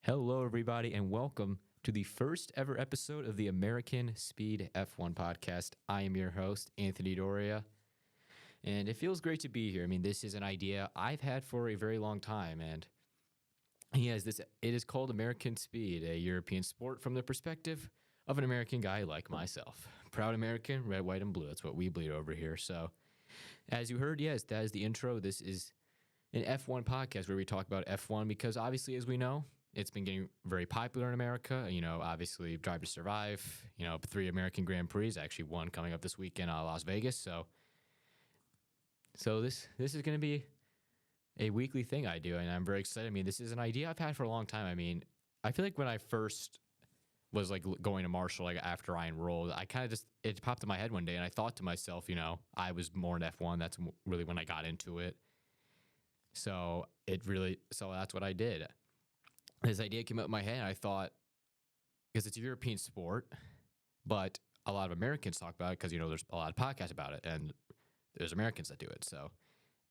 Hello, everybody, and welcome to the first ever episode of the American Speed F1 podcast. I am your host, Anthony Doria, and it feels great to be here. I mean, this is an idea I've had for a very long time, and yes, it is called American Speed, a European sport from the perspective of an American guy like myself. Proud American, red, white, and blue. That's what we bleed over here. So, as you heard, yes, that is the intro. This is an F1 podcast where we talk about F1 because obviously, as we know, it's been getting very popular in America. You know, obviously, Drive to Survive, 3 American Grand Prix, actually one coming up this week in Las Vegas. So this is going to be a weekly thing I do, and I'm very excited. I mean, this is an idea I've had for a long time. I mean, I feel like when I first was like going to Marshall, like after I enrolled, I kind of it popped in my head one day, and I thought to myself, I was more in F1. That's really when I got into it. So that's what I did. This idea came up in my head, and I thought, because it's a European sport, but a lot of Americans talk about it because, there's a lot of podcasts about it, and there's Americans that do it. So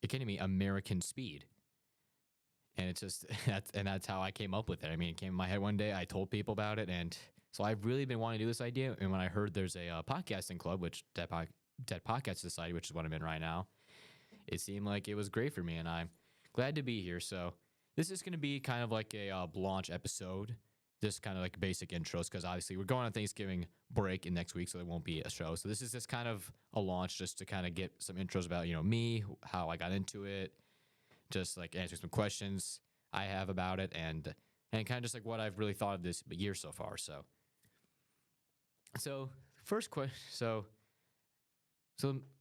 it came to me, American Speed. And it's just, that's how I came up with it. I mean, it came in my head one day, I told people about it, and so I've really been wanting to do this idea. And when I heard there's a podcasting club, which Dead Podcast Society, which is what I'm in right now, it seemed like it was great for me, and I'm glad to be here. So this is going to be kind of like a launch episode, just kind of like basic intros, because obviously we're going on Thanksgiving break in next week, so there won't be a show. So this is just kind of a launch just to kind of get some intros about, me, how I got into it, just like answer some questions I have about it, and kind of just like what I've really thought of this year so far. So first question, so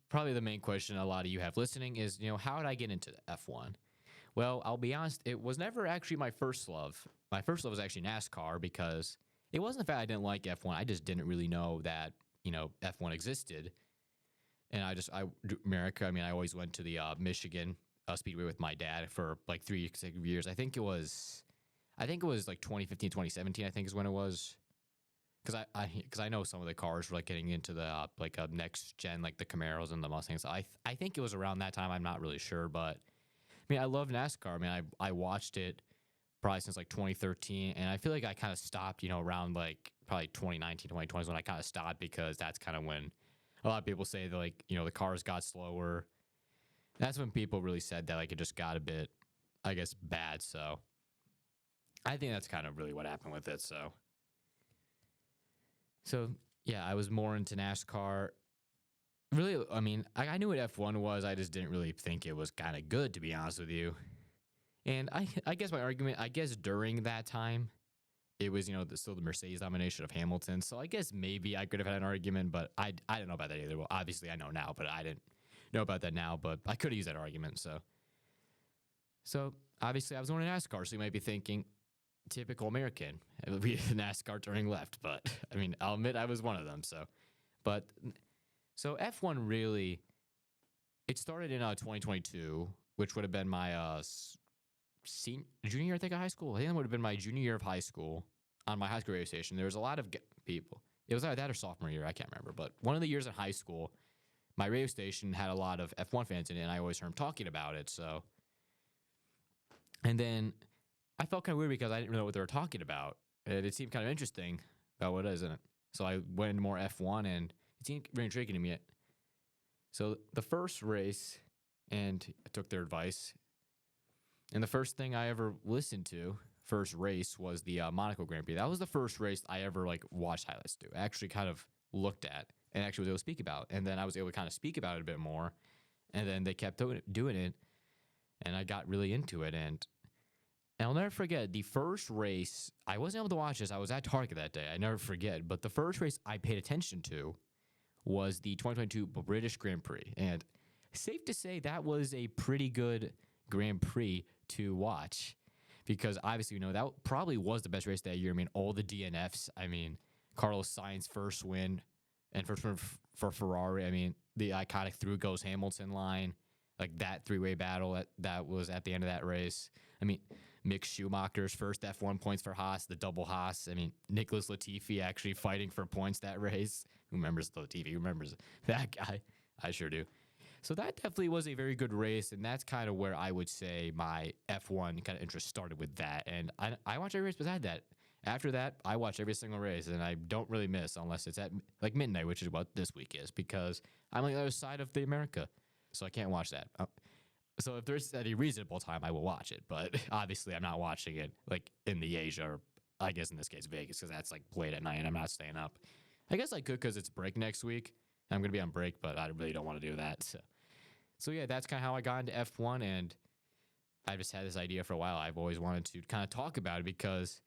probably the main question a lot of you have listening is, how did I get into F1? Well, I'll be honest, it was never actually my first love. My first love was actually NASCAR because it wasn't the fact I didn't like F1. I just didn't really know that, F1 existed. And America, I always went to the Michigan Speedway with my dad for like 3 consecutive years. I think it was like 2015, 2017, I think is when it was. Because I know some of the cars were like getting into the next gen, like the Camaros and the Mustangs. I think it was around that time. I'm not really sure, but I love NASCAR. I watched it probably since like 2013, and I feel like I kind of stopped, around like probably 2019, 2020 is when I kind of stopped because that's kind of when a lot of people say that the cars got slower. That's when people really said that it just got a bit, I guess, bad. So I think that's kind of really what happened with it. So yeah, I was more into NASCAR. Really, I knew what F1 was. I just didn't really think it was kind of good, to be honest with you. And I guess my argument, during that time, it was, still the Mercedes domination of Hamilton. So I guess maybe I could have had an argument, but I didn't know about that either. Well, obviously I know now, but I didn't know about that now, but I could have used that argument. So obviously I was going to NASCAR, so you might be thinking, typical American, it would be NASCAR turning left. But I'll admit I was one of them. So F1 really, it started in 2022, which would have been my junior year, I think, of high school. I think it would have been my junior year of high school on my high school radio station. There was a lot of people. It was either that or sophomore year, I can't remember. But one of the years in high school, my radio station had a lot of F1 fans in it, and I always heard them talking about it. And then I felt kind of weird because I didn't really know what they were talking about. And it seemed kind of interesting about what it is in it. So I went into more F1, and it seemed very intriguing to me. So the first race, and I took their advice, and the first thing I ever listened to, first race, was the Monaco Grand Prix. That was the first race I ever watched highlights to. I actually kind of looked at and actually was able to speak about. And then I was able to kind of speak about it a bit more, and then they kept doing it, and I got really into it. And I'll never forget the first race. I wasn't able to watch this. I was at Target that day. I never forget. But the first race I paid attention to was the 2022 British Grand Prix. And safe to say that was a pretty good Grand Prix to watch because obviously, that probably was the best race that year. All the DNFs. Carlos Sainz first win and first win for Ferrari. The iconic through goes Hamilton line, like that three-way battle that was at the end of that race. Mick Schumacher's first F1 points for Haas, the double Haas. Nicholas Latifi actually fighting for points that race. Who remembers Latifi? Who remembers that guy? I sure do. So that definitely was a very good race, and that's kind of where I would say my F1 kind of interest started with that. And I watch every race beside that. After that, I watch every single race, and I don't really miss unless it's at like midnight, which is what this week is, because I'm on the other side of the America, so I can't watch that. So if there's any reasonable time, I will watch it. But obviously, I'm not watching it like in the Asia, or I guess in this case Vegas, because that's like late at night, and I'm not staying up. I guess I could because it's break next week. I'm gonna be on break, but I really don't want to do that. So yeah, that's kind of how I got into F1, and I just had this idea for a while. I've always wanted to kind of talk about it because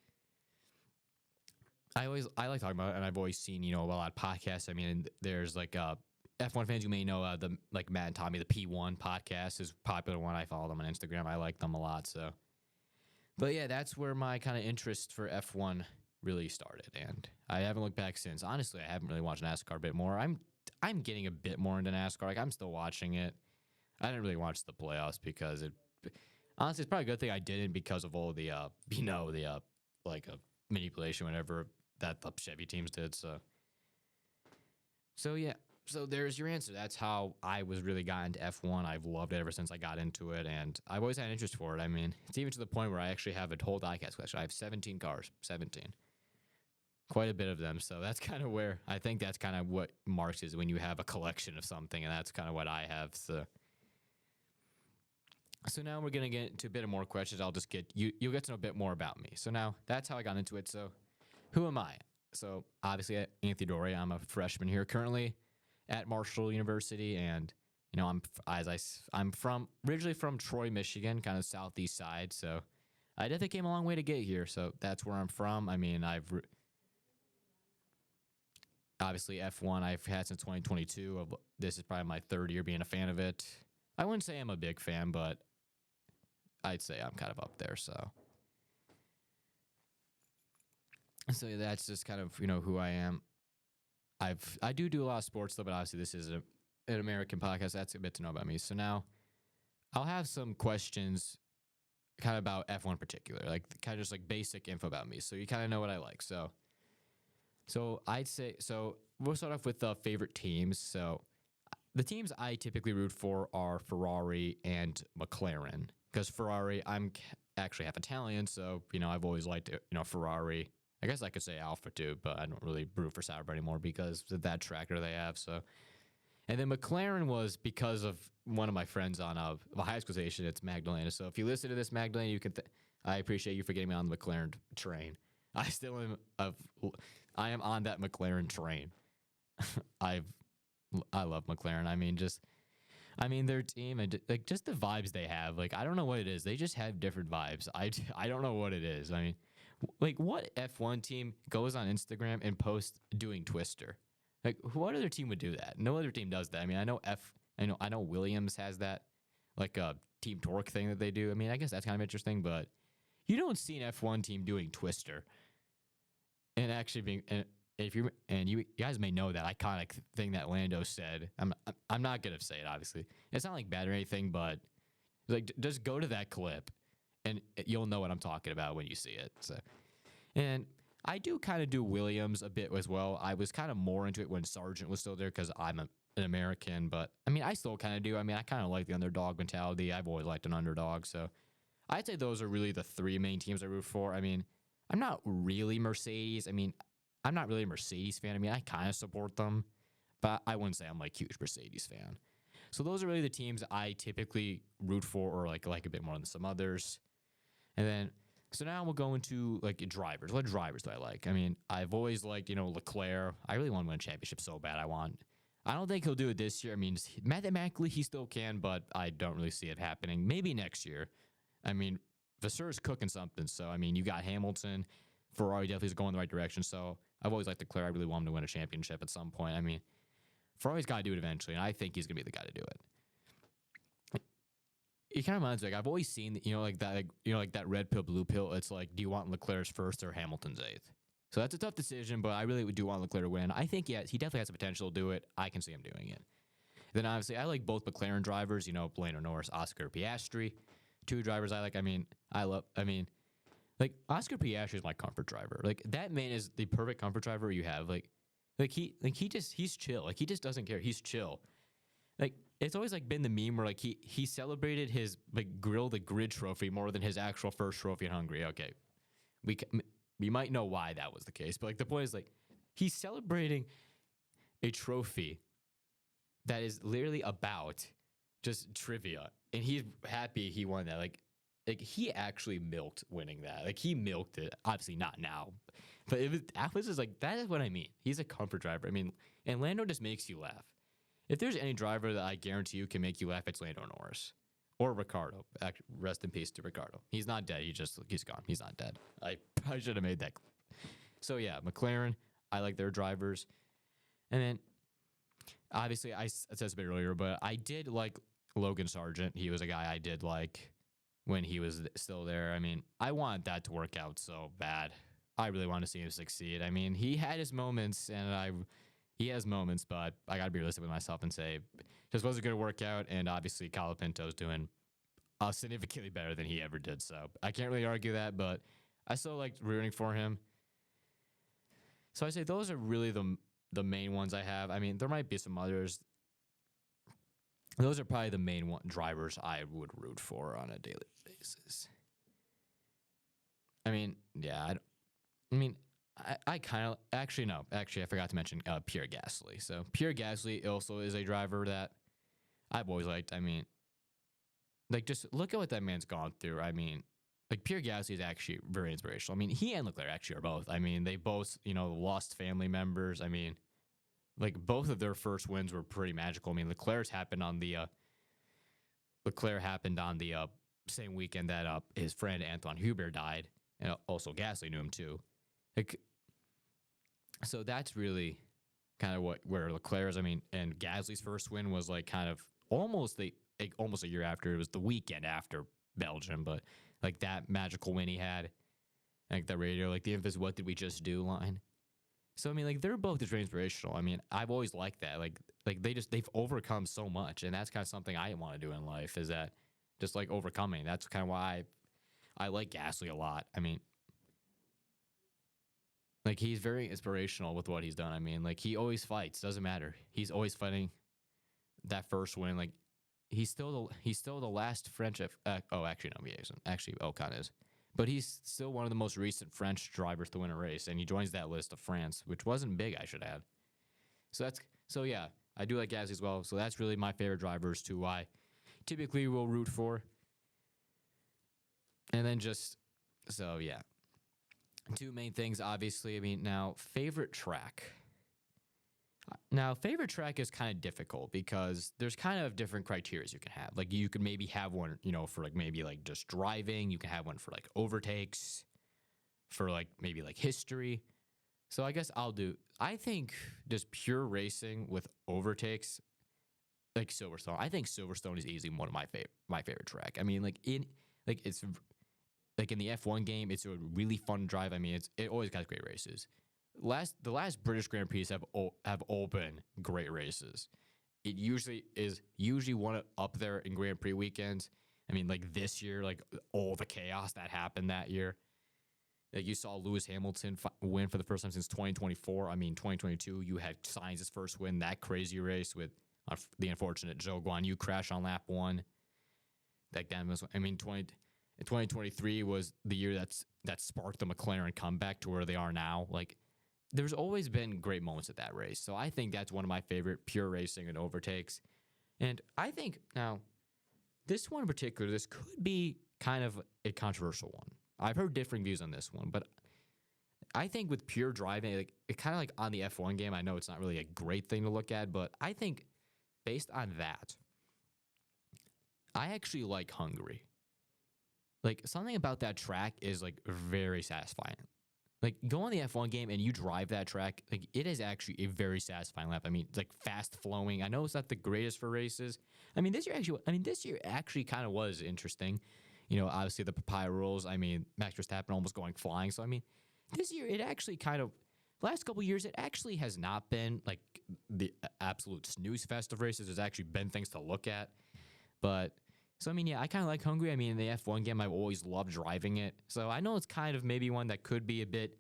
I like talking about it, and I've always seen a lot of podcasts. I mean, there's like F1 fans you may know the like Matt and Tommy, the P1 podcast is a popular one. I follow them on Instagram. I like them a lot. So, but yeah, that's where my kind of interest for F1 really started, and I haven't looked back since. Honestly, I haven't really watched NASCAR a bit more. I'm getting a bit more into NASCAR. Like I'm still watching it. I didn't really watch the playoffs because honestly, it's probably a good thing I didn't because of all the manipulation whenever that the Chevy teams did. So yeah. So there's your answer. That's how I was really got into F1. I've loved it ever since I got into it, and I've always had an interest for it. I mean, it's even to the point where I actually have a whole diecast collection. I have 17 cars, 17. Quite a bit of them. So that's kind of where I think that's kind of what marks is when you have a collection of something, and that's kind of what I have. So now we're gonna get into a bit of more questions. I'll just you'll get to know a bit more about me. So now that's how I got into it. So who am I? So obviously Anthony Doria. I'm a freshman here currently at Marshall University, and I'm originally from Troy, Michigan, kind of southeast side. So I definitely came a long way to get here. So that's where I'm from. I mean, obviously F1 I've had since 2022. This is probably my third year being a fan of it. I wouldn't say I'm a big fan, but I'd say I'm kind of up there. So that's just kind of who I am. I do a lot of sports though, but obviously this is an American podcast. That's a bit to know about me. So now I'll have some questions kind of about F1 in particular, like kind of just like basic info about me, so you kind of know what I like. So I'd say we'll start off with the favorite teams. So the teams I typically root for are Ferrari and McLaren, because Ferrari, I'm actually half Italian, so I've always liked Ferrari. I guess I could say Alpha too, but I don't really root for Sauber anymore because of that tractor they have. So, and then McLaren was because of one of my friends on a high school station. It's Magdalena. So if you listen to this, Magdalena, you can. I appreciate you for getting me on the McLaren train. I still am. I am on that McLaren train. I love McLaren. I mean, their team and like just the vibes they have. Like I don't know what it is. They just have different vibes. I don't know what it is. I mean, like what F1 team goes on Instagram and posts doing Twister? Like what other team would do that? No other team does that. I mean, I know Williams has that, like a Team Torque thing that they do. I mean, I guess that's kind of interesting, but you don't see an F1 team doing Twister. And actually being you guys may know that iconic thing that Lando said. I'm not gonna say it, obviously. It's not like bad or anything, but like just go to that clip and you'll know what I'm talking about when you see it. So, and I do kind of do Williams a bit as well. I was kind of more into it when Sargent was still there because I'm an American, but I mean I still kind of do. I mean I kind of like the underdog mentality. I've always liked an underdog, so I'd say those are really the three main teams I root for. I mean, I'm not really Mercedes. I mean, I'm not really a Mercedes fan. I mean, I kind of support them, but I wouldn't say I'm like a huge Mercedes fan. So those are really the teams I typically root for or like a bit more than some others. And then, so now we'll go into like drivers. What drivers do I like? I mean, I've always liked, Leclerc. I really want to win a championship so bad. I don't think he'll do it this year. I mean, mathematically he still can, but I don't really see it happening. Maybe next year. I mean, Vassar's cooking something. So, I mean, you got Hamilton. Ferrari definitely is going in the right direction. So, I've always liked Leclerc. I really want him to win a championship at some point. I mean, Ferrari's got to do it eventually, and I think he's going to be the guy to do it. It kind of reminds me, like, I've always seen, like that red pill, blue pill. It's like, do you want Leclerc's first or Hamilton's eighth? So, that's a tough decision, but I really do want Leclerc to win. I think, yeah, he definitely has the potential to do it. I can see him doing it. Then, obviously, I like both McLaren drivers, Lando Norris, Oscar Piastri. Two drivers I like. Like Oscar Piastri is my comfort driver. Like that man is the perfect comfort driver you have. He's chill. Like he just doesn't care. He's chill. Like it's always like been the meme where like he celebrated his like grill the grid trophy more than his actual first trophy in Hungary. Okay, we we might know why that was the case, but like the point is like he's celebrating a trophy that is literally about just trivia, and he's happy he won that. Like he actually milked winning that. Like he milked it. Obviously not now, but that was just like that is what I mean. He's a comfort driver. I mean, and Lando just makes you laugh. If there's any driver that I guarantee you can make you laugh, it's Lando Norris or Ricardo. Rest in peace to Ricardo. He's not dead. He's gone. He's not dead. I probably should have made that. So yeah, McLaren. I like their drivers, and then obviously I said this a bit earlier, but I did like Logan Sargent. He was a guy I did like when he was still there. I mean, I wanted that to work out so bad. I really want to see him succeed. I mean, he had his moments, and he has moments, but I got to be realistic with myself and say just wasn't going to work out. And obviously, Colapinto's doing significantly better than he ever did. So I can't really argue that, but I still liked rooting for him. So I say those are really the main ones I have. I mean, there might be some others. Those are probably the main drivers I would root for on a daily basis. I mean, yeah. I kind of actually no. Actually, I forgot to mention Pierre Gasly. So Pierre Gasly also is a driver that I've always liked. I mean, like just look at what that man's gone through. I mean, like Pierre Gasly is actually very inspirational. I mean, he and Leclerc actually are both. I mean, they both lost family members. I mean, like both of their first wins were pretty magical. I mean, Leclerc happened on the same weekend that his friend Anton Hubert died, and also Gasly knew him too. Like, so that's really kind of where Leclerc is. I mean, and Gasly's first win was like kind of almost a year after. It was the weekend after Belgium, but like that magical win he had, like the radio, like the infamous "What did we just do?" line. So I mean, like they're both just very inspirational. I mean, I've always liked that. Like they've overcome so much, and that's kind of something I want to do in life. Is that just like overcoming? That's kind of why I like Gasly a lot. I mean, like he's very inspirational with what he's done. I mean, like he always fights. Doesn't matter. He's always fighting. That first win, like he's still the last French. Actually no, he isn't. Actually, Ocon is. But he's still one of the most recent French drivers to win a race, and he joins that list of France, which wasn't big, I should add. So yeah, I do like Gasly as well. So that's really my favorite drivers who I typically will root for. And then yeah. Two main things, obviously. I mean, now, favorite track. Now, favorite track is kind of difficult because there's kind of different criteria you can have. Like, you could maybe have one, for like maybe like just driving. You can have one for like overtakes, for like maybe like history. So I guess I think just pure racing with overtakes, like Silverstone. I think Silverstone is easily one of my favorite track. I mean, it's like in the F1 game, it's a really fun drive. I mean, it always got great races. The last British Grand Prix have all been great races. It usually one up there in Grand Prix weekends. I mean, like this year, like all the chaos that happened that year. Like you saw Lewis Hamilton win for the first time since 2024. I mean, 2022, you had Sainz's first win, that crazy race with the unfortunate Zhou Guan Yu crash on lap 1. Like that was, I mean, 2023 was the year that sparked the McLaren comeback to where they are now. Like, there's always been great moments at that race. So I think that's one of my favorite pure racing and overtakes. And I think now, this one in particular, this could be kind of a controversial one. I've heard differing views on this one, but I think with pure driving, like it kind of like on the F1 game, I know it's not really a great thing to look at, but I think based on that, I actually like Hungary. Like something about that track is like very satisfying. Like go on the F1 game and you drive that track, like it is actually a very satisfying lap. I mean, it's like fast flowing. I know it's not the greatest for races. This year actually kind of was interesting. Obviously the papaya rules. I mean, Max Verstappen almost going flying. So I mean, this year it actually last couple of years it actually has not been like the absolute snooze fest of races. There's actually been things to look at, but. So, I mean, yeah, I kind of like Hungary. I mean, in the F1 game, I've always loved driving it. So I know it's kind of maybe one that could be a bit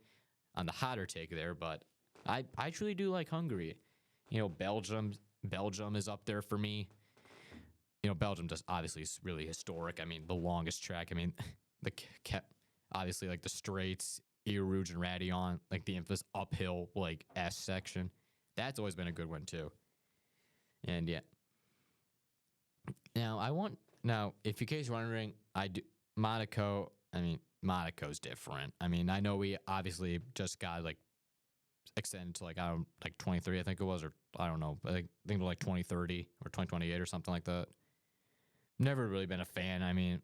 on the hotter take there, but I truly do like Hungary. Belgium is up there for me. Belgium just obviously is really historic. I mean, the longest track. I mean, the obviously like the straights, Eau Rouge and Radillon, like the infamous uphill like S section. That's always been a good one too. And yeah, now if you case wondering, I do Monaco. I mean, Monaco's different. I mean, I know we obviously just got like extended to like I don't like 23, I think it was, or I don't know, but I think it was like 2030 or 2028 or something like that. Never really been a fan. I mean,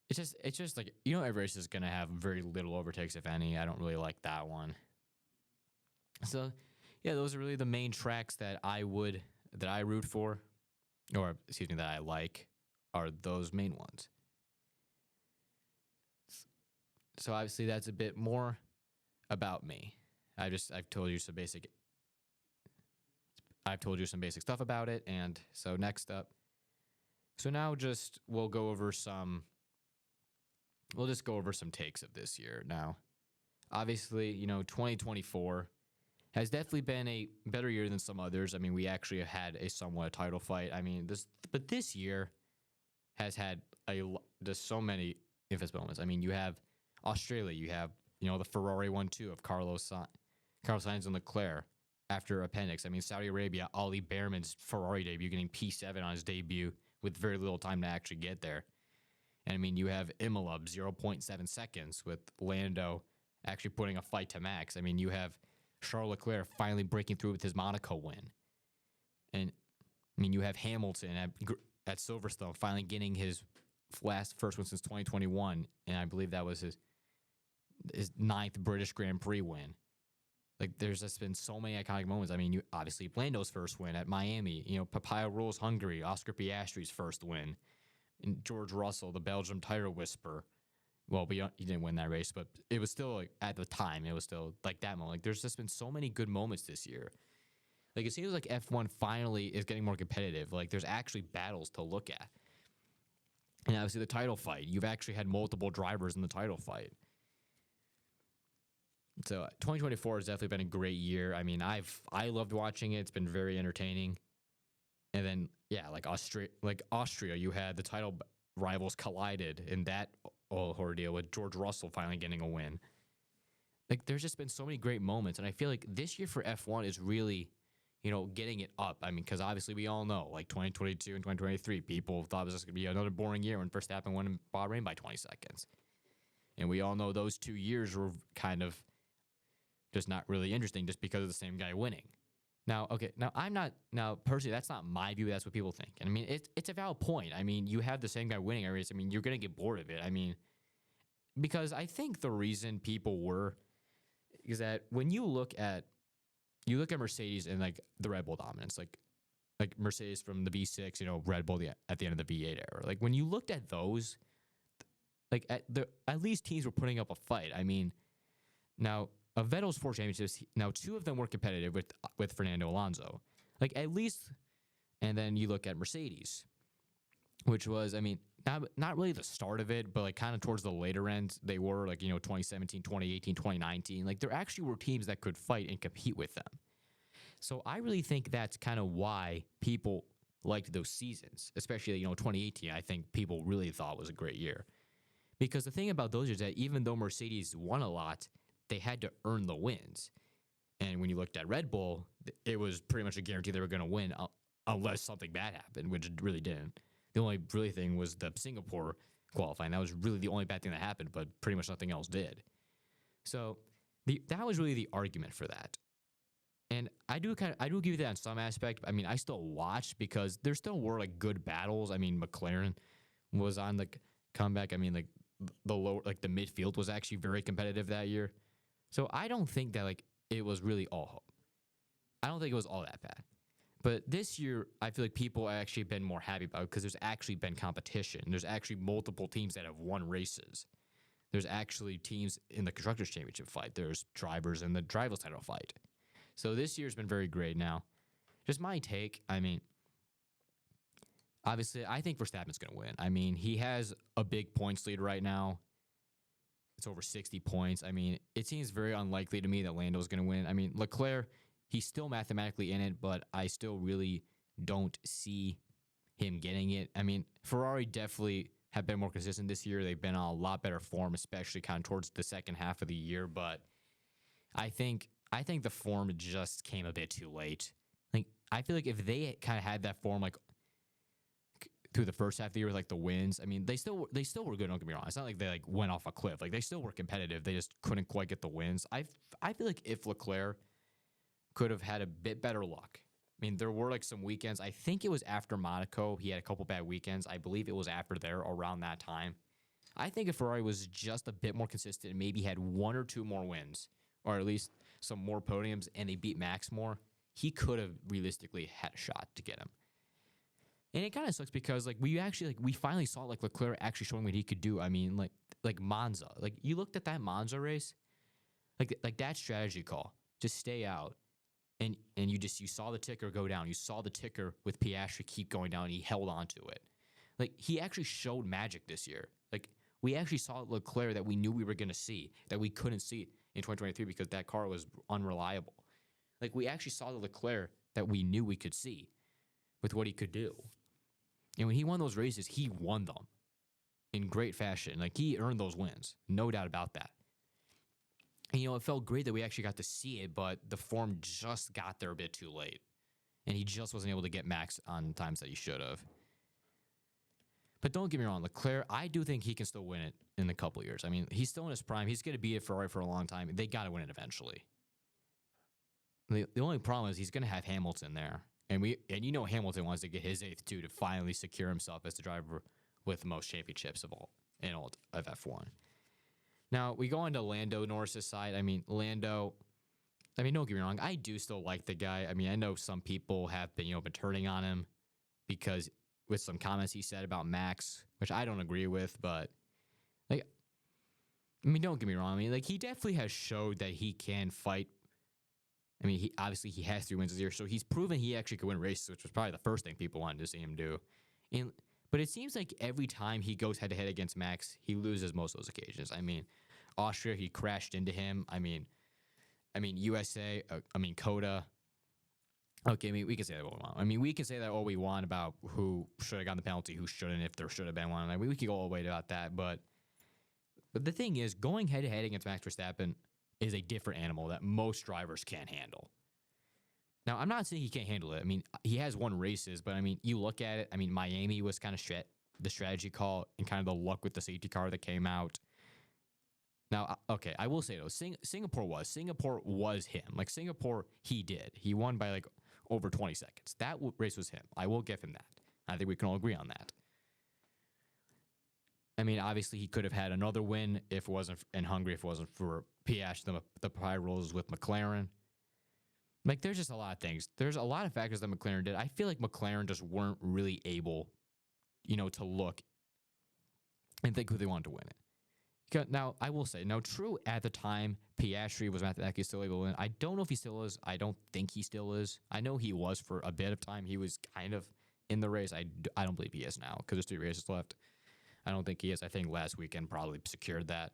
it's just like every race is gonna have very little overtakes if any. I don't really like that one. So yeah, those are really the main tracks that I root for, or excuse me, that I like, are those main ones. So obviously that's a bit more about me. I've told you some basic stuff about it, and so next up, so now just we'll just go over some takes of this year. Now, obviously, 2024 has definitely been a better year than some others. I mean, we actually had a somewhat title fight. I mean, this year has had just so many infamous moments. I mean, you have Australia, you have the Ferrari 1-2 of Carlos Sainz and Leclerc after appendix. I mean, Saudi Arabia, Ollie Behrman's Ferrari debut, getting P7 on his debut with very little time to actually get there. And I mean, you have Imola, 0.7 seconds, with Lando actually putting a fight to Max. I mean, you have Charles Leclerc finally breaking through with his Monaco win. And I mean, you have Hamilton at Silverstone finally getting his first one since 2021. And I believe that was his ninth British Grand Prix win. Like, there's just been so many iconic moments. I mean, obviously Lando's first win at Miami. Papaya rules Hungary. Oscar Piastri's first win. And George Russell, the Belgium title whisperer. Well, he didn't win that race, but it was still like, at the time, it was still like that moment. Like, there's just been so many good moments this year. Like, it seems like F1 finally is getting more competitive. Like, there's actually battles to look at. And obviously the title fight. You've actually had multiple drivers in the title fight. So 2024 has definitely been a great year. I mean, I loved watching it. It's been very entertaining. And then yeah, like Austria, you had the title rivals collided in that ordeal with George Russell finally getting a win. Like, there's just been so many great moments, and I feel like this year for F1 is really, getting it up. I mean, because obviously we all know, like 2022 and 2023, people thought it was just going to be another boring year when Verstappen won in Bahrain by 20 seconds. And we all know those 2 years were kind of just not really interesting just because of the same guy winning. Now, personally, that's not my view. That's what people think. And I mean, it's a valid point. I mean, you have the same guy winning every race. I mean, you're going to get bored of it. I mean, because I think the reason people were is that when you look at Mercedes and like the Red Bull dominance, like Mercedes from the V6, Red Bull at the end of the V8 era. Like, when you looked at those, like at least teams were putting up a fight. I mean, now of Vettel's 4 championships, now 2 of them were competitive with Fernando Alonso. Like, at least, and then you look at Mercedes, which was, I mean, not really the start of it, but like kind of towards the later end, they were like, 2017, 2018, 2019. Like, there actually were teams that could fight and compete with them. So I really think that's kind of why people liked those seasons, especially, 2018, I think people really thought was a great year. Because the thing about those is that even though Mercedes won a lot, they had to earn the wins. And when you looked at Red Bull, it was pretty much a guarantee they were going to win unless something bad happened, which it really didn't. The only really thing was the Singapore qualifying. That was really the only bad thing that happened, but pretty much nothing else did. So that was really the argument for that. And I do give you that in some aspect. I mean, I still watched because there still were like good battles. I mean, McLaren was on the comeback. I mean, like the midfield was actually very competitive that year. So I don't think that like it was really all hope. I don't think it was all that bad. But this year, I feel like people have actually been more happy about it because there's actually been competition. There's actually multiple teams that have won races. There's actually teams in the Constructors' Championship fight. There's drivers in the Drivers' title fight. So this year's been very great. Now, just my take, I mean, obviously, I think Verstappen's going to win. I mean, he has a big points lead right now. It's over 60 points. I mean, it seems very unlikely to me that Lando's going to win. I mean, Leclerc, he's still mathematically in it, but I still really don't see him getting it. I mean, Ferrari definitely have been more consistent this year. They've been on a lot better form, especially kind of towards the second half of the year. But I think the form just came a bit too late. Like I feel like if they kind of had that form like through the first half of the year with like the wins, I mean they still were good. Don't get me wrong. It's not like they like went off a cliff. Like they still were competitive. They just couldn't quite get the wins. I feel like if Leclerc could have had a bit better luck. I mean, there were like some weekends. I think it was after Monaco. He had a couple bad weekends. I believe it was after there around that time. I think if Ferrari was just a bit more consistent and maybe had one or two more wins, or at least some more podiums, and they beat Max more, he could have realistically had a shot to get him. And it kind of sucks because like we finally saw like Leclerc actually showing what he could do. I mean, like Monza. Like you looked at that Monza race, like that strategy call, just stay out. And you saw the ticker go down. You saw the ticker with Piastri keep going down, and he held on to it. Like he actually showed magic this year. Like we actually saw Leclerc that we knew we were going to see, that we couldn't see in 2023 because that car was unreliable. Like we actually saw the Leclerc that we knew we could see with what he could do. And when he won those races, he won them in great fashion. Like he earned those wins, no doubt about that. And, it felt great that we actually got to see it, but the form just got there a bit too late. And he just wasn't able to get Max on times that he should have. But don't get me wrong, Leclerc, I do think he can still win it in a couple years. I mean, he's still in his prime. He's going to be at Ferrari for a long time. They got to win it eventually. The only problem is he's going to have Hamilton there. And Hamilton wants to get his eighth too to finally secure himself as the driver with the most championships of all of F1. Now, we go on to Lando Norris's side. I mean, Lando, don't get me wrong. I do still like the guy. I mean, I know some people have been turning on him because with some comments he said about Max, which I don't agree with, but don't get me wrong. I mean, he definitely has showed that he can fight. I mean, he has 3 wins this year, so he's proven he actually could win races, which was probably the first thing people wanted to see him do. But it seems like every time he goes head-to-head against Max, he loses most of those occasions. I mean, Austria, he crashed into him. I mean, USA, Coda. Okay, we can say that all we want. I mean, we can say that all we want about who should have gotten the penalty, who shouldn't, if there should have been one. We could go all the way about that. But the thing is, going head-to-head against Max Verstappen is a different animal that most drivers can't handle. Now, I'm not saying he can't handle it. I mean, he has won races, but you look at it. Miami was kind of the strategy call and kind of the luck with the safety car that came out. Now, okay, I will say though, Singapore was him. Singapore, he did. He won by over 20 seconds. That race was him. I will give him that. I think we can all agree on that. Obviously, he could have had another win if it wasn't in Hungary, if it wasn't for Piastri, the prior rolls with McLaren. There's just a lot of things. There's a lot of factors that McLaren did. I feel like McLaren just weren't really able, to look and think who they wanted to win it. Now, I will say, true, at the time, Piastri was mathematically still able to win. I don't know if he still is. I don't think he still is. I know he was for a bit of time. He was kind of in the race. I don't believe he is now because there's 3 races left. I don't think he is. I think last weekend probably secured that.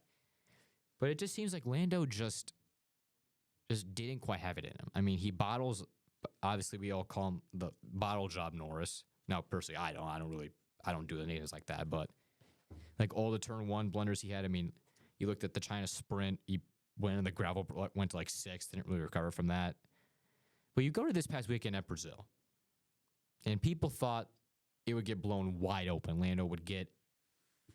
But it just seems like Lando just didn't quite have it in him. He bottles. Obviously, we all call him the bottle job Norris. Now, personally, I don't do the names like that. But all the turn 1 blunders he had. You looked at the China sprint. He went in the gravel, went to 6th, didn't really recover from that. But you go to this past weekend at Brazil, and people thought it would get blown wide open. Lando would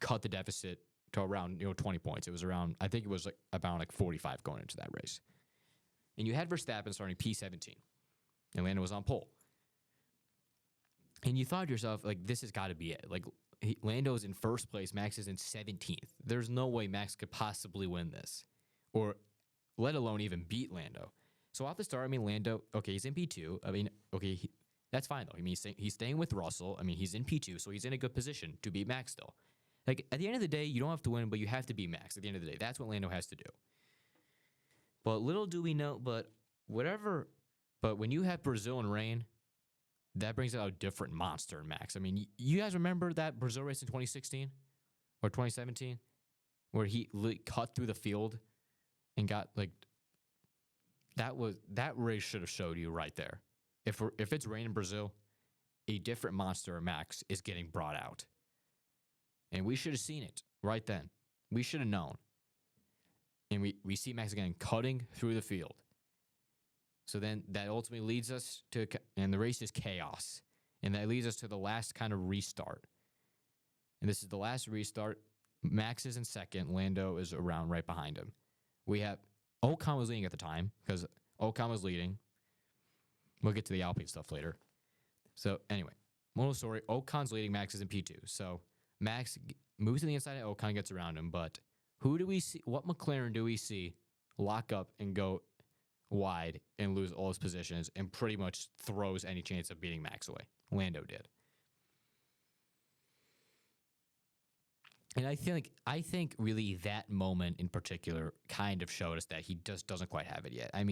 cut the deficit to around 20 points. It was around, I think it was about 45 going into that race. And you had Verstappen starting P17, and Lando was on pole. And you thought to yourself, this has got to be it. Lando's in first place, Max is in 17th. There's no way Max could possibly win this, or let alone even beat Lando. So off the start, Lando, okay, he's in P2. Okay, that's fine though. He's staying with Russell. He's in P2, so he's in a good position to beat Max still. At the end of the day, you don't have to win, but you have to beat Max. At the end of the day, that's what Lando has to do. But little do we know, but when you have Brazil and rain, that brings out a different monster in Max. You guys remember that Brazil race in 2016 or 2017 where he cut through the field and got that race should have showed you right there. If it's rain in Brazil, a different monster of Max is getting brought out. And we should have seen it right then. We should have known. And we see Max again cutting through the field. So then that ultimately leads us to, and the race is chaos. And that leads us to the last kind of restart. And this is the last restart. Max is in second. Lando is around right behind him. We have, Ocon was leading at the time because Ocon was leading. We'll get to the Alpine stuff later. So anyway, moral story, Ocon's leading, Max is in P2. So Max moves to the inside and Ocon gets around him. But who do we see? What McLaren do we see lock up and go wide and lose all his positions and pretty much throws any chance of beating Max away? Lando did. And I think really that moment in particular kind of showed us that he just doesn't quite have it yet. I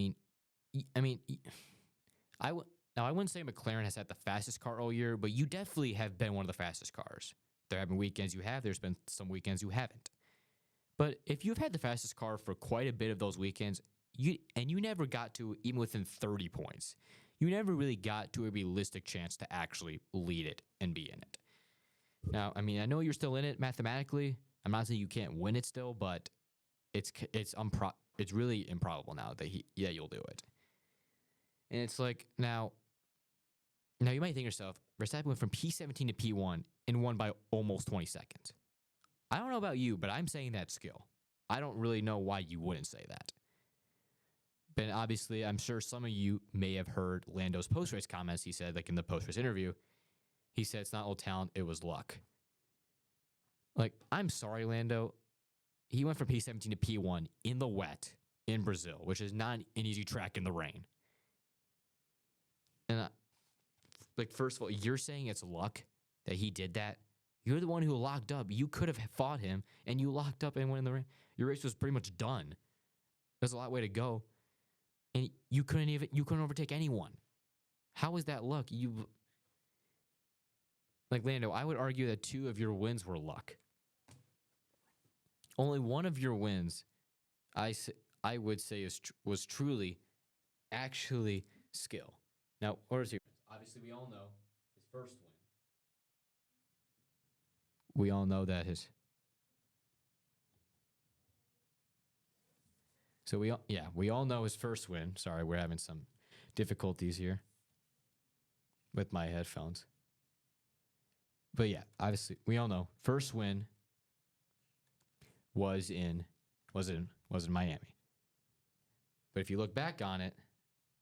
wouldn't say McLaren has had the fastest car all year, but you definitely have been one of the fastest cars. There have been weekends you have. There's been some weekends you haven't. But if you've had the fastest car for quite a bit of those weekends, you never got to even within 30 points, you never really got to a realistic chance to actually lead it and be in it. Now, I mean, I know you're still in it mathematically. I'm not saying you can't win it still, but it's really improbable now that you'll do it. And it's like now you might think to yourself, Verstappen went from P17 to P1 and won by almost 20 seconds. I don't know about you, but I'm saying that's skill. I don't really know why you wouldn't say that. But obviously, I'm sure some of you may have heard Lando's post-race comments. He said, like in the post-race interview, he said it's not all talent, it was luck. Like, I'm sorry, Lando. He went from P17 to P1 in the wet in Brazil, which is not an easy track in the rain. And, first of all, you're saying it's luck that he did that? You're the one who locked up. You could have fought him, and you locked up and went in the rain. Your race was pretty much done. There's a lot way to go. And you couldn't overtake anyone. How is that luck? Lando, I would argue that 2 of your wins were luck. Only one of your wins, I would say, was truly, actually skill. Now, obviously, we all know his first win. We all know that his. So we all know his first win. Sorry, we're having some difficulties here with my headphones. But yeah, obviously, we all know first win was in Miami. But if you look back on it,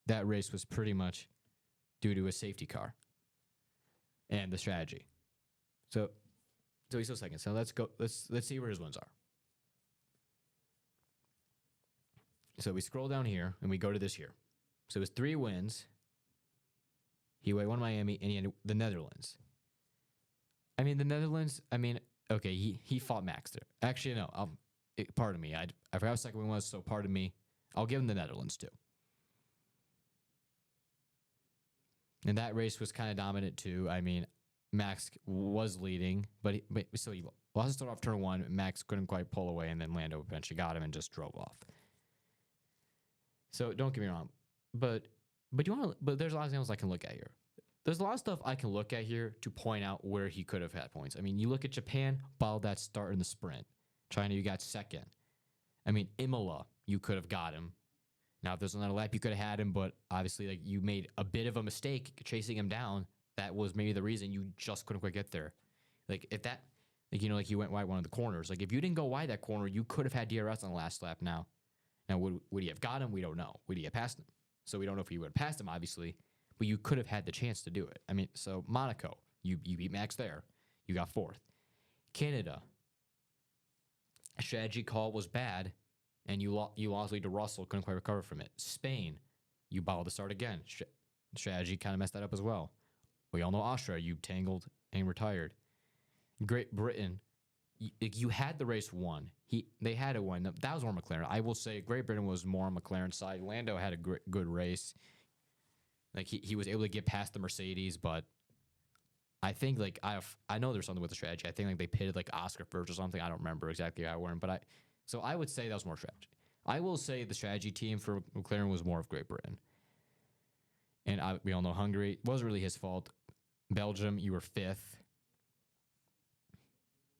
that race was pretty much due to a safety car and the strategy. So he's still second. So let's go. Let's see where his wins are. So we scroll down here and we go to this here. So his 3 wins. He won Miami and he had the Netherlands. I mean, the Netherlands, okay, he fought Max there. Actually, no, pardon me. I forgot what second one was, so pardon me. I'll give him the Netherlands, too. And that race was kind of dominant, too. I mean, Max was leading, but he lost to start off turn 1. Max couldn't quite pull away, and then Lando eventually got him and just drove off. So don't get me wrong. But there's a lot of things I can look at here. There's a lot of stuff I can look at here to point out where he could have had points. I mean, you look at Japan, bottled that start in the sprint. China, you got second. I mean, Imola, you could have got him. Now, if there's another lap, you could have had him, but obviously, you made a bit of a mistake chasing him down. That was maybe the reason you just couldn't quite get there. You went wide one of the corners. If you didn't go wide that corner, you could have had DRS on the last lap now. Now, would he have got him? We don't know. Would he have passed him? So we don't know if he would have passed him, obviously. But you could have had the chance to do it. I mean, so Monaco, you beat Max there. You got 4th. Canada, strategy call was bad, and you lost lead to Russell, couldn't quite recover from it. Spain, you bottled the start again. Strategy kind of messed that up as well. We all know Austria, you tangled and retired. Great Britain, you had the race won. They had it won. That was more McLaren. I will say Great Britain was more on McLaren's side. Lando had a good race. He was able to get past the Mercedes, but I think I know there's something with the strategy. I think they pitted Oscar first or something. I don't remember exactly how it went, but I would say that was more strategy. I will say the strategy team for McLaren was more of Great Britain, and we all know Hungary wasn't really his fault. Belgium, you were fifth.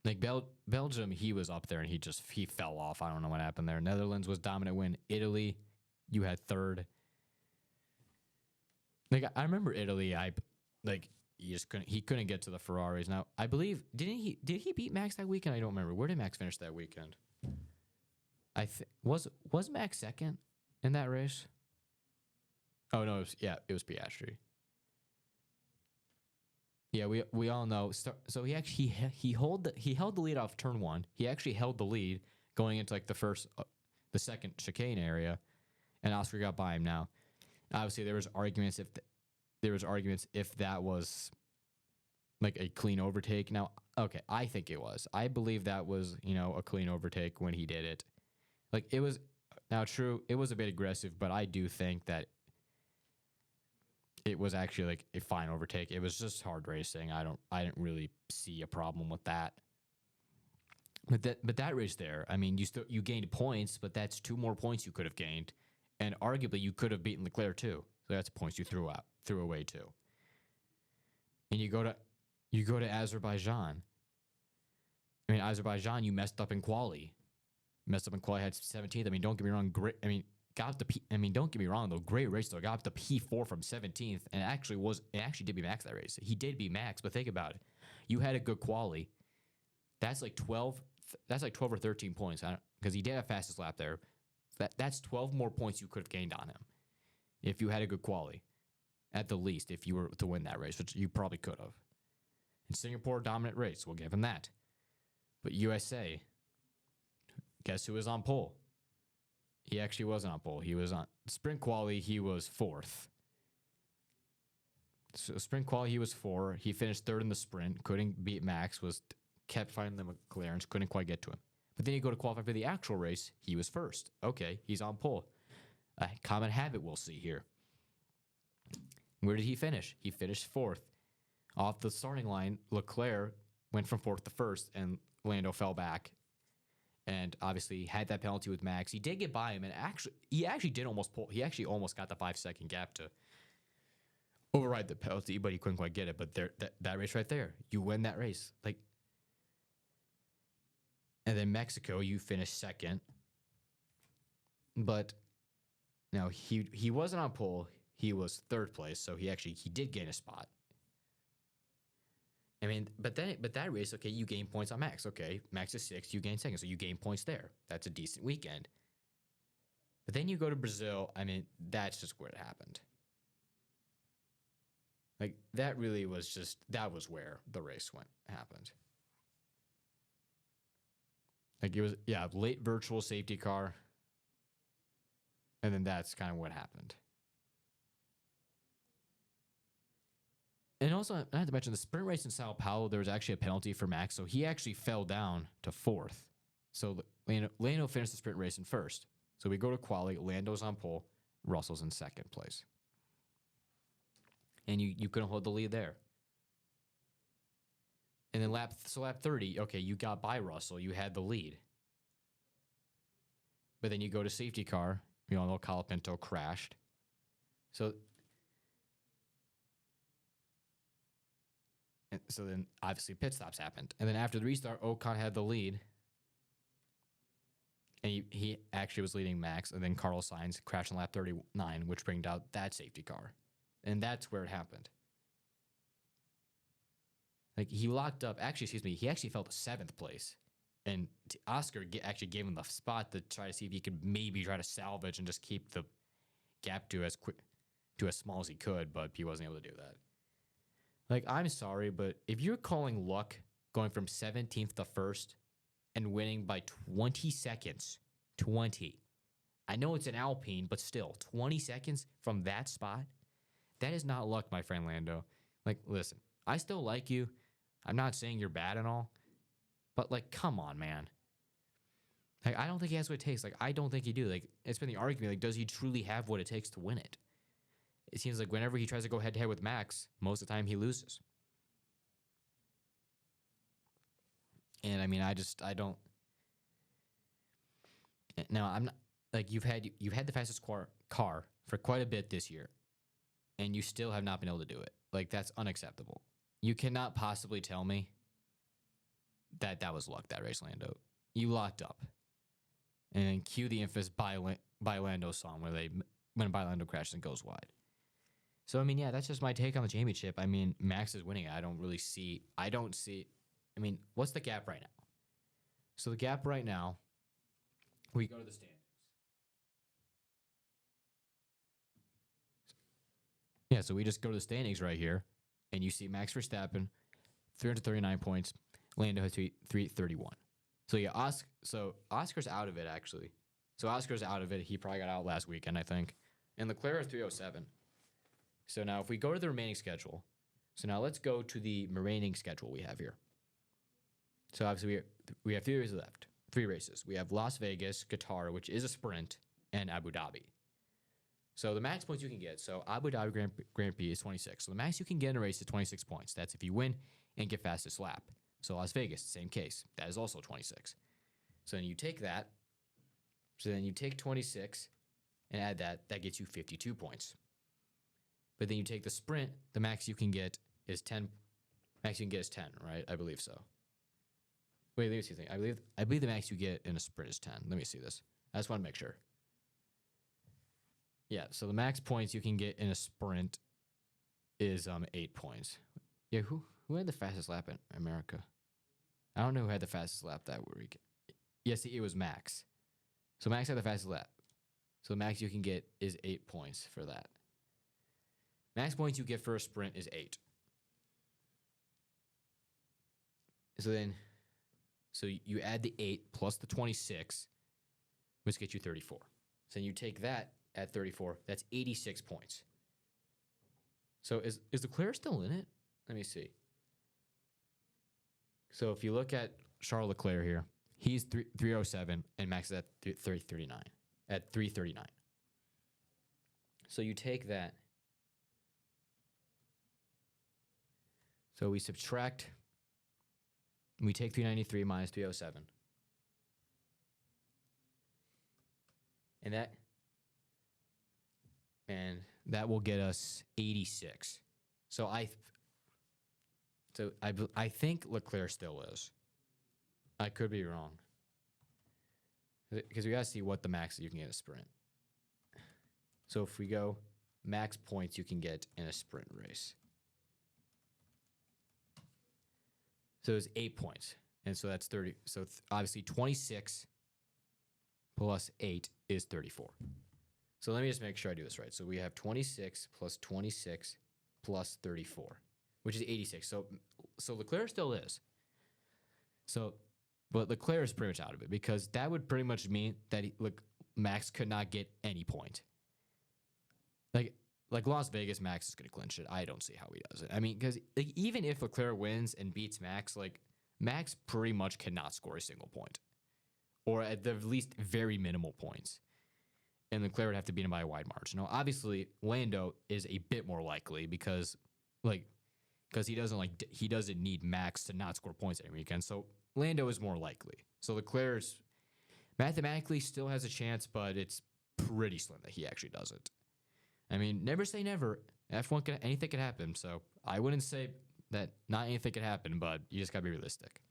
Like Belgium, he was up there and he fell off. I don't know what happened there. Netherlands was dominant win. Italy, you had third. Like I remember Italy, like he couldn't get to the Ferraris. Now I believe did he beat Max that weekend? I don't remember. Where did Max finish that weekend? Was Max second in that race? Oh no, it was Piastri. Yeah, we all know. So he held the lead off turn one. He actually held the lead going into like the second chicane area, and Oscar got by him. Now, obviously, there was arguments if that was like a clean overtake. Now, okay, I think it was. I believe that was a clean overtake when he did it. Like it was. Now, true, it was a bit aggressive, but I do think that it was actually like a fine overtake. It was just hard racing. I didn't really see a problem with that. But that race there, I mean, you gained points, but that's two more points you could have gained, and arguably you could have beaten Leclerc too. So that's points you threw away too. And you go to Azerbaijan. I mean, Azerbaijan, you messed up in quali. Had 17th. I mean, don't get me wrong. Great. I mean, don't get me wrong though. Great race though. Got up to P4 from 17th, and it actually did beat Max that race. He did beat Max, but think about it. You had a good quali. That's like 12. That's like 12 or 13 points. Because he did have fastest lap there. That's 12 more points you could have gained on him if you had a good quali, at the least. If you were to win that race, which you probably could have. In Singapore, dominant race. We'll give him that. But USA, guess who was on pole? He actually wasn't on pole. He was on sprint quali. He was fourth. So sprint quali, he was 4. He finished third in the sprint. Couldn't beat Max. Kept finding the McLarens. Couldn't quite get to him. But then you go to qualify for the actual race. He was first. Okay, he's on pole. A common habit we'll see here. Where did he finish? He finished 4th. Off the starting line, Leclerc went from 4th to 1st, and Lando fell back. And obviously had that penalty with Max. He did get by him, and he actually did almost pull. He actually almost got the 5-second gap to override the penalty, but he couldn't quite get it. But that race right there, you win that race. And then Mexico, you finished 2nd. But now he wasn't on pole. He was 3rd place, so he did gain a spot. I mean, but that race, okay, you gain points on Max. Okay, Max is 6th, you gain 2nd, so you gain points there. That's a decent weekend. But then you go to Brazil. I mean, that's just where it happened. Like that was where the race happened. Like it was, late virtual safety car, and then that's kind of what happened. And also, I have to mention the sprint race in Sao Paulo, there was actually a penalty for Max, so he actually fell down to 4th. So Lando finished the sprint race in 1st. So we go to quali, Lando's on pole, Russell's in 2nd place. And you couldn't hold the lead there. And then lap 30, okay, you got by Russell, you had the lead. But then you go to safety car, we all know Colapinto crashed. So then obviously pit stops happened. And then after the restart, Ocon had the lead. And he actually was leading Max. And then Carlos Sainz crashed in lap 39, which brought out that safety car. And that's where it happened. Like he locked up, he actually fell to 7th place. And Oscar actually gave him the spot to try to see if he could maybe try to salvage and just keep the gap to as small as he could, but he wasn't able to do that. Like, I'm sorry, but if you're calling luck going from 17th to 1st and winning by 20 seconds, 20. I know it's an Alpine, but still, 20 seconds from that spot, that is not luck, my friend Lando. Like, listen, I still like you. I'm not saying you're bad and all, but, like, come on, man. Like, I don't think he has what it takes. Like, I don't think he do. Like, it's been the argument, like, does he truly have what it takes to win it? It seems like whenever he tries to go head-to-head with Max, most of the time he loses. And, I mean, I don't... Now, I'm not... Like, you've had the fastest car for quite a bit this year, and you still have not been able to do it. Like, that's unacceptable. you cannot possibly tell me that that was luck, that race, Lando. You locked up. And then cue the infamous by Lando song where when by Lando crashes and goes wide. So, I mean, yeah, that's just my take on the championship. I mean, Max is winning. I don't see, I mean, what's the gap right now? So the gap right now, we go to the standings. Yeah, so we just go to the standings right here, and you see Max Verstappen, 339 points. Lando has 331. So yeah, Oscar's out of it actually. So Oscar's out of it. He probably got out last weekend, I think. And Leclerc is 307. So now if we go to the remaining schedule, so now let's go to the remaining schedule we have here. So obviously we have 3 races left. 3 races. We have Las Vegas, Qatar, which is a sprint, and Abu Dhabi. So the max points you can get. So Abu Dhabi Grand Prix is 26. So the max you can get in a race is 26 points. That's if you win and get fastest lap. So Las Vegas, same case. That is also 26. So then you take that. So then you take 26 and add that. That gets you 52 points. But then you take the sprint. The max you can get is 10. Max you can get is 10, right? I believe so. Wait, let me see. I believe the max you get in a sprint is 10. Let me see this. I just want to make sure. Yeah, so the max points you can get in a sprint is 8 points. Yeah, who had the fastest lap in America? I don't know who had the fastest lap that week. Yes, it was Max. So Max had the fastest lap. So the max you can get is 8 points for that. Max points you get for a sprint is 8. So you add the 8 plus the 26, which gets you 34. So then you take that at 34, that's 86 points. So is Leclerc still in it? Let me see. So if you look at Charles Leclerc here, he's 307 and Max is at 339. At 339. So you take that. So we subtract. We take 393 minus 307. And that will get us 86. So I think Leclerc still is. I could be wrong. Because we got to see what the max you can get in a sprint. So if we go max points you can get in a sprint race. So it's 8 points. And so that's 30. So obviously 26 plus 8 is 34. So let me just make sure I do this right. So we have 26 plus 26 plus 34, which is 86. So Leclerc still is. But Leclerc is pretty much out of it because that would pretty much mean that Max could not get any point. Like Las Vegas, Max is going to clinch it. I don't see how he does it. I mean, because even if Leclerc wins and beats Max, Max pretty much cannot score a single point, or at the least very minimal points. And Leclerc would have to beat him by a wide margin. Now, obviously, Lando is a bit more likely because he doesn't need Max to not score points every weekend. So Lando is more likely. So Leclerc mathematically still has a chance, but it's pretty slim that he actually doesn't. I mean, never say never. F1 anything could happen. So I wouldn't say that not anything could happen, but you just gotta be realistic.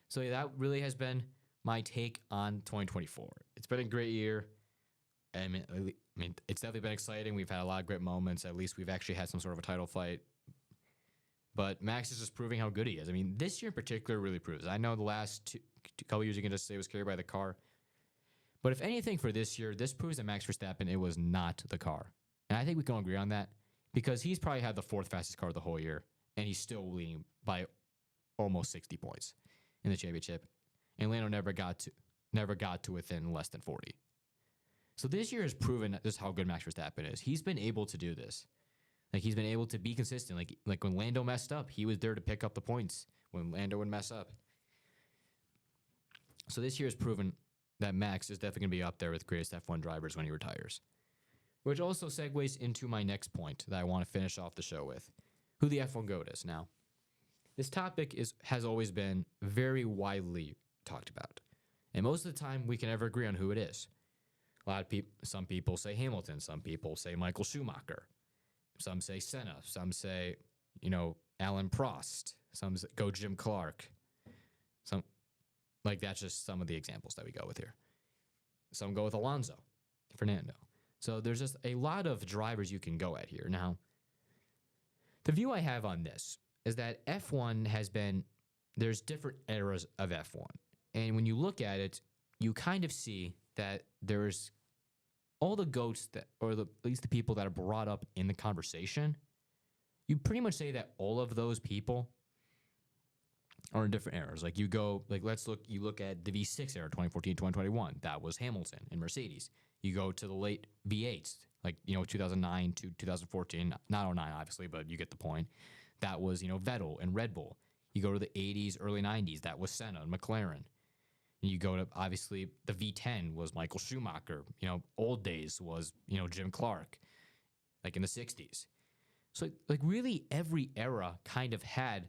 So yeah, that really has been my take on 2024. It's been a great year. I mean, it's definitely been exciting. We've had a lot of great moments. At least we've actually had some sort of a title fight. But Max is just proving how good he is. I mean, this year in particular really proves. I know the last couple years you can just say it was carried by the car. But if anything for this year, this proves that Max Verstappen, it was not the car. And I think we can all agree on that because he's probably had the 4th fastest car the whole year. And he's still leading by almost 60 points in the championship. And Lando never got to within less than 40. So this year has proven just how good Max Verstappen is. He's been able to do this. He's been able to be consistent. Like when Lando messed up, he was there to pick up the points when Lando would mess up. So this year has proven that Max is definitely going to be up there with greatest F1 drivers when he retires. Which also segues into my next point that I want to finish off the show with. Who the F1 GOAT is. Now, this topic has always been very widely talked about. And most of the time, we can never agree on who it is. Some people say Hamilton. Some people say Michael Schumacher. Some say Senna. Some say Alan Prost. Some go Jim Clark. Some like that's just some of the examples that we go with here. Some go with Alonso, Fernando. So there's just a lot of drivers you can go at here. Now, the view I have on this is that F1 there's different eras of F1. And when you look at it, you kind of see that there's all the GOATs at least the people that are brought up in the conversation. You pretty much say that all of those people are in different eras. Like you look at the V6 era, 2014, 2021. That was Hamilton and Mercedes. You go to the late V8s, 2009 to 2014, not '09 obviously, but you get the point. That was, Vettel and Red Bull. You go to the 80s, early 90s, that was Senna and McLaren. And you go to, obviously, the V10 was Michael Schumacher. Old days was, Jim Clark, in the 60s. So, really every era kind of had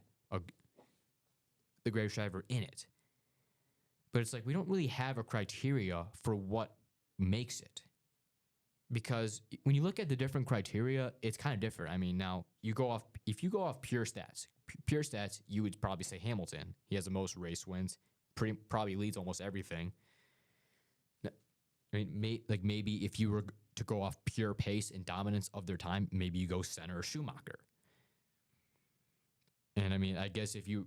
the greatest driver in it. But it's we don't really have a criteria for what makes it. Because when you look at the different criteria, it's kind of different. I mean, now, if you go off pure stats, you would probably say Hamilton. He has the most race wins, probably leads almost everything. I mean, maybe if you were to go off pure pace and dominance of their time, maybe you go Senna or Schumacher. And I mean, I guess you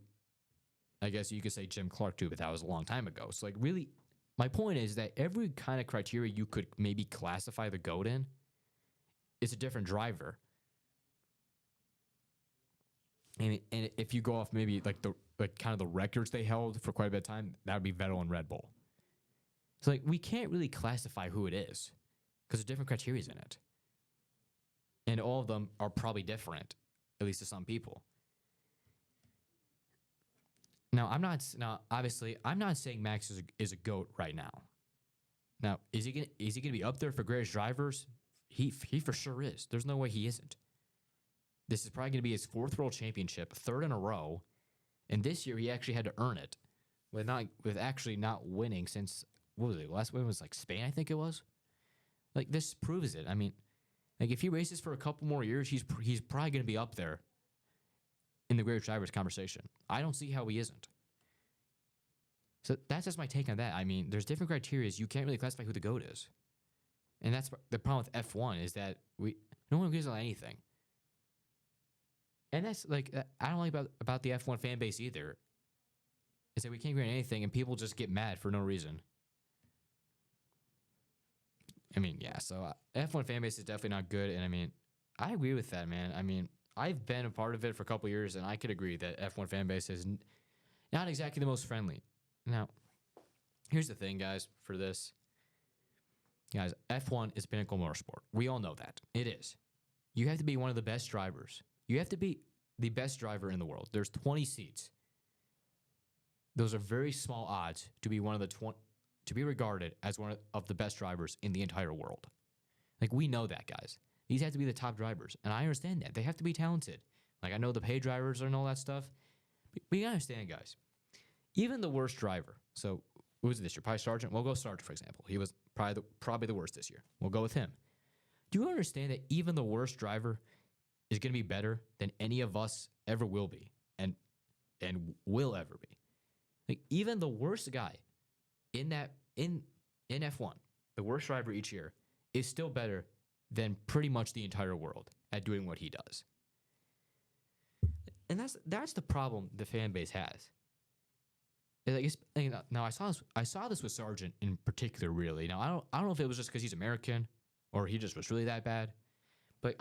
could say Jim Clark too, but that was a long time ago. So really, my point is that every kind of criteria you could maybe classify the GOAT in is a different driver. And if you go off maybe kind of the records they held for quite a bit of time, that would be Vettel and Red Bull. So we can't really classify who it is because there's different criteria in it. And all of them are probably different, at least to some people. Now, obviously, I'm not saying Max is a GOAT right now. Now, is he gonna be up there for greatest drivers? He for sure is. There's no way he isn't. This is probably gonna be his 4th world championship, 3rd in a row, and this year he actually had to earn it with actually not winning since what was it? Last win was Spain, I think it was. This proves it. I mean, if he races for a couple more years, he's probably gonna be up there in the greatest drivers conversation. I don't see how he isn't. So that's just my take on that. I mean, there's different criteria. You can't really classify who the GOAT is. And that's the problem with F1 is that no one agrees on anything. And that's I don't like about the F1 fan base either. Is that we can't agree on anything and people just get mad for no reason. I mean, yeah, so F1 fan base is definitely not good. And I mean, I agree with that, man. I mean, I've been a part of it for a couple of years, and I could agree that F1 fan base is not exactly the most friendly. Now, here's the thing, guys, for this. Guys, F1 is pinnacle motorsport. We all know that. It is. You have to be one of the best drivers. You have to be the best driver in the world. There's 20 seats. Those are very small odds to be one of the to be regarded as one of the best drivers in the entire world. We know that, guys. These have to be the top drivers, and I understand that. They have to be talented. I know the pay drivers and all that stuff, but you understand, guys. Even the worst driver, so who was it this year? Probably Sargent. We'll go Sargent, for example. He was probably the worst this year. We'll go with him. Do you understand that even the worst driver is going to be better than any of us ever will be and will ever be? Even the worst guy in F1, the worst driver each year, is still better than pretty much the entire world at doing what he does. And that's the problem the fan base has. Now I saw this with Sargent in particular, really. Now I don't know if it was just because he's American or he just was really that bad. But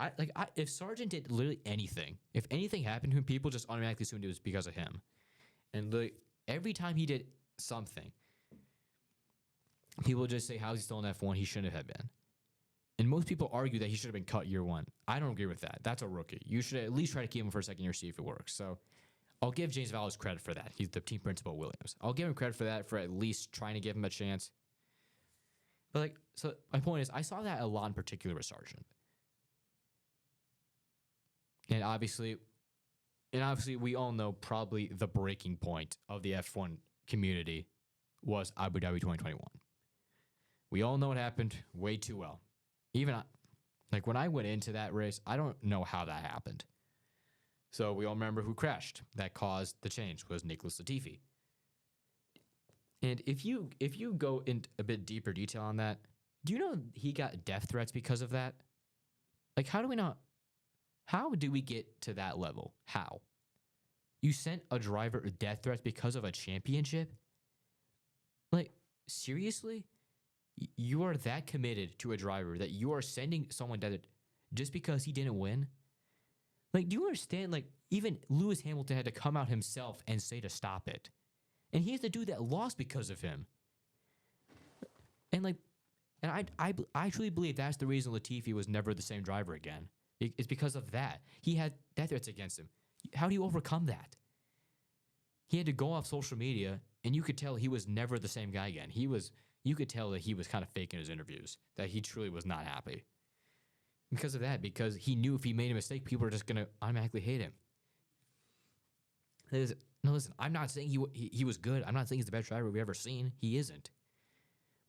if Sargent did literally anything, if anything happened to him, people just automatically assumed it was because of him. And every time he did something, people would just say, "How's he still in F1? He shouldn't have been." And most people argue that he should have been cut year one. I don't agree with that. That's a rookie. You should at least try to keep him for a second year, see if it works. So I'll give James Vallis credit for that. He's the team principal at Williams. I'll give him credit for that, for at least trying to give him a chance. But so my point is, I saw that a lot in particular with Sargent. And obviously we all know probably the breaking point of the F1 community was Abu Dhabi 2021. We all know what happened way too well. Even when I went into that race, I don't know how that happened. So we all remember who crashed. That caused the change was Nicholas Latifi. And if you go into a bit deeper detail on that, do you know he got death threats because of that? Like, how do we not? How do we get to that level? How? You sent a driver death threats because of a championship? Like, seriously? You are that committed to a driver that you are sending someone death just because he didn't win? Like, do you understand? Like, even Lewis Hamilton had to come out himself and say to stop it. And he's the dude that lost because of him. And like, and I truly believe that's the reason Latifi was never the same driver again. It's because of that. He had death threats against him. How do you overcome that? He had to go off social media, and you could tell he was never the same guy again. You could tell that he was kind of faking his interviews, that he truly was not happy. Because of that, because he knew if he made a mistake, people were just going to automatically hate him. No, listen, I'm not saying he was good. I'm not saying he's the best driver we've ever seen. He isn't.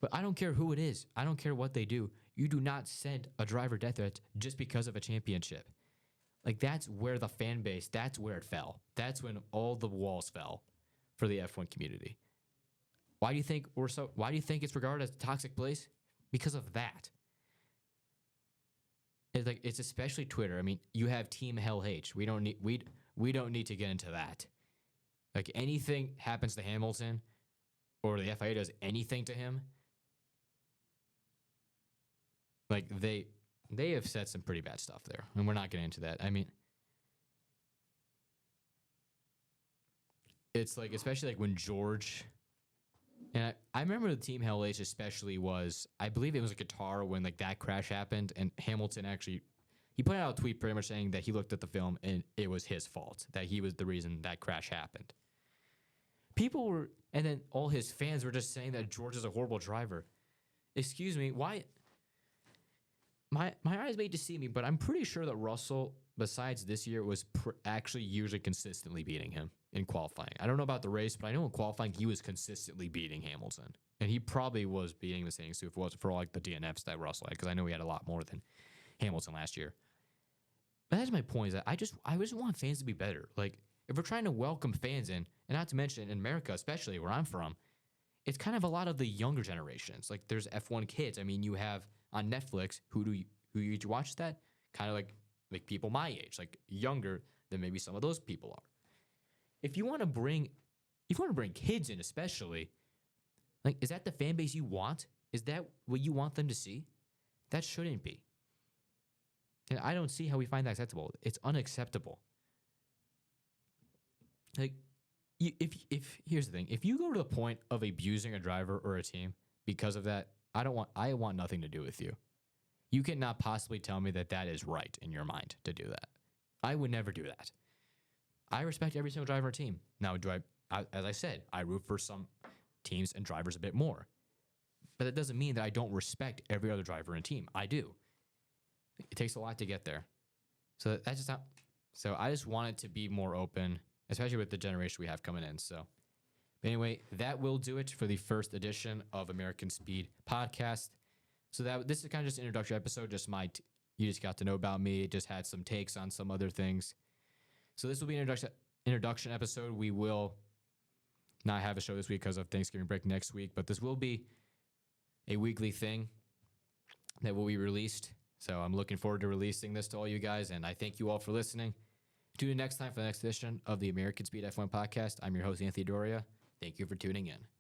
But I don't care who it is. I don't care what they do. You do not send a driver death threat just because of a championship. Like, that's where the fan base, that's where it fell. That's when all the walls fell for the F1 community. Why do you think it's regarded as a toxic place? Because of that. It's especially Twitter. I mean, you have Team Hell H. We don't need to get into that. Like, anything happens to Hamilton or the FIA does anything to him, like, they have said some pretty bad stuff there, and we're not getting into that. I mean, it's like, especially like when George, and I remember the Team Hell H especially was, I believe it was a Qatar when like that crash happened, and Hamilton actually, he put out a tweet pretty much saying that he looked at the film and it was his fault, that he was the reason that crash happened. People were, and then all his fans were just saying that George is a horrible driver. Excuse me, why? My eyes may deceive me, but I'm pretty sure that Russell, besides this year, was actually usually consistently beating him in qualifying. I don't know about the race, but I know in qualifying he was consistently beating Hamilton. And he probably was beating the Saints too if it wasn't for like the DNFs that Russell had, because I know he had a lot more than Hamilton last year. But that's my point, is that I just want fans to be better. Like, if we're trying to welcome fans in, and not to mention in America, especially where I'm from, it's kind of a lot of the younger generations. Like, there's F1 kids. I mean, you have on Netflix, who you watch that? Kind of like people my age, like younger than maybe some of those people are. If you want to bring kids in, especially, like, is that the fan base you want? Is that what you want them to see? That shouldn't be. And I don't see how we find that acceptable. It's unacceptable. Like, if here's the thing, if you go to the point of abusing a driver or a team because of that, I want nothing to do with you. You cannot possibly tell me that is right in your mind to do that. I would never do that. I respect every single driver or team. Now, as I said, I root for some teams and drivers a bit more. But that doesn't mean that I don't respect every other driver and team. I do. It takes a lot to get there. So that's just not. So I just want it to be more open, especially with the generation we have coming in. So, but anyway, that will do it for the first edition of American Speed Podcast. So this is kind of just an introductory episode. You just got to know about me. Just had some takes on some other things. So this will be an introduction episode. We will not have a show this week because of Thanksgiving break next week, but this will be a weekly thing that will be released. So I'm looking forward to releasing this to all you guys, and I thank you all for listening. Tune in next time for the next edition of the American Speed F1 Podcast. I'm your host, Anthony Doria. Thank you for tuning in.